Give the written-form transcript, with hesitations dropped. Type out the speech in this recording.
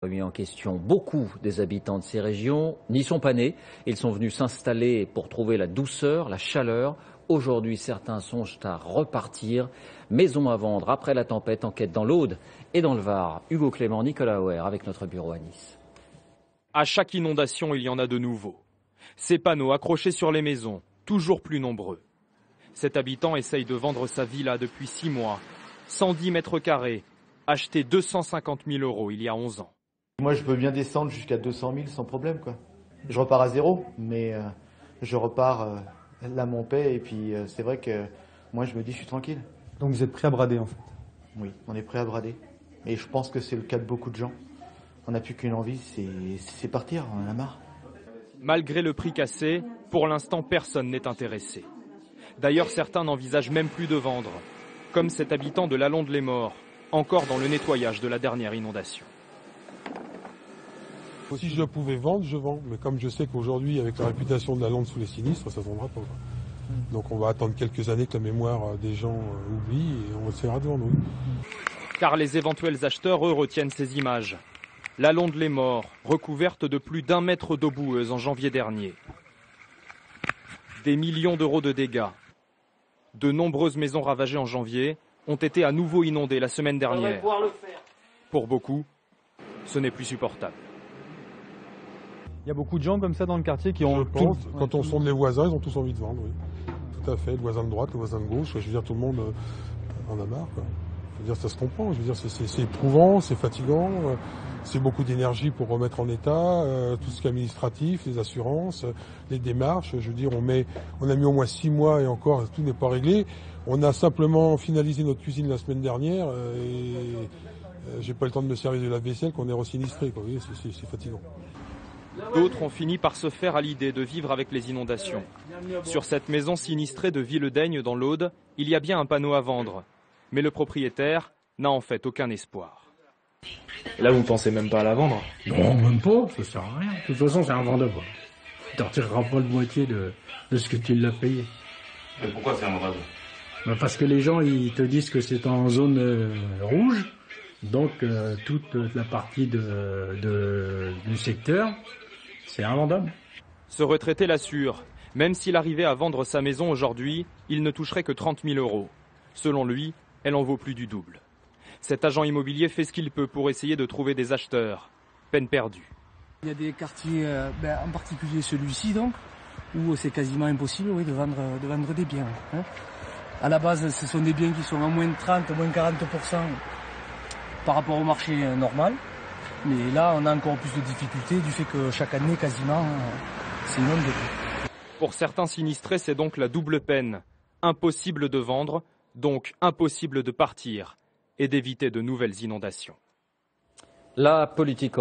Remis en question. Beaucoup des habitants de ces régions n'y sont pas nés. Ils sont venus s'installer pour trouver la douceur, la chaleur. Aujourd'hui, certains songent à repartir. Maison à vendre après la tempête. Enquête dans l'Aude et dans le Var. Hugo Clément, Nicolas Auer avec notre bureau à Nice. À chaque inondation, il y en a de nouveaux. Ces panneaux accrochés sur les maisons, toujours plus nombreux. Cet habitant essaye de vendre sa villa depuis 6 mois. 110 mètres carrés, acheté 250 000 € il y a 11 ans. Moi, je peux bien descendre jusqu'à 200 000 sans problème, quoi. Je repars à zéro, mais je repars là mon paix, et puis c'est vrai que moi, je me dis, je suis tranquille. Donc vous êtes prêt à brader, en fait? Oui, on est prêt à brader. Et je pense que c'est le cas de beaucoup de gens. On n'a plus qu'une envie, c'est partir, on en a marre. Malgré le prix cassé, pour l'instant, personne n'est intéressé. D'ailleurs, certains n'envisagent même plus de vendre, comme cet habitant de Lalonde-les-Morts, encore dans le nettoyage de la dernière inondation. Si je pouvais vendre, je vends. Mais comme je sais qu'aujourd'hui, avec la réputation de Lalonde sous les sinistres, ça ne se vendra pas. Donc on va attendre quelques années que la mémoire des gens oublie et on essaiera de vendre. Oui. Car les éventuels acheteurs, eux, retiennent ces images. Lalonde-les-Morts, recouverte de plus d'1 mètre d'eau boueuse en janvier dernier. Des millions d'euros de dégâts. De nombreuses maisons ravagées en janvier ont été à nouveau inondées la semaine dernière. Pour beaucoup, ce n'est plus supportable. Il y a beaucoup de gens comme ça dans le quartier qui ont... Je pense, quand on sonde les voisins, ils ont tous envie de vendre, oui. Tout à fait, le voisin de droite, le voisin de gauche, je veux dire, tout le monde en a marre, quoi. Je veux dire, ça se comprend, je veux dire, c'est éprouvant, c'est fatigant, c'est beaucoup d'énergie pour remettre en état, tout ce qui est administratif, les assurances, les démarches, je veux dire, on a mis au moins 6 mois et encore, tout n'est pas réglé. On a simplement finalisé notre cuisine la semaine dernière et j'ai pas le temps de me servir de la vaisselle qu'on est re-sinistré, quoi. Vous voyez, c'est fatigant. D'autres ont fini par se faire à l'idée de vivre avec les inondations. Sur cette maison sinistrée de Villedaigne dans l'Aude, il y a bien un panneau à vendre. Mais le propriétaire n'a en fait aucun espoir. Et là, vous ne pensez même pas à la vendre? Non, même pas, ça sert à rien. De toute façon, c'est invendable. Tu ne retireras pas le moitié de ce que tu l'as payé. Et pourquoi c'est invendable? Parce que les gens, ils te disent que c'est en zone rouge, donc toute la partie du secteur, c'est invendable. Ce retraité l'assure, même s'il arrivait à vendre sa maison aujourd'hui, il ne toucherait que 30 000 €. Selon lui, elle en vaut plus du double. Cet agent immobilier fait ce qu'il peut pour essayer de trouver des acheteurs. Peine perdue. Il y a des quartiers, en particulier celui-ci donc, où c'est quasiment impossible de vendre des biens. Hein. À la base, ce sont des biens qui sont à moins de 30, moins 40% par rapport au marché normal. Mais là, on a encore plus de difficultés du fait que chaque année, quasiment, c'est inondé. Pour certains sinistrés, c'est donc la double peine. Impossible de vendre, donc impossible de partir et d'éviter de nouvelles inondations. La politique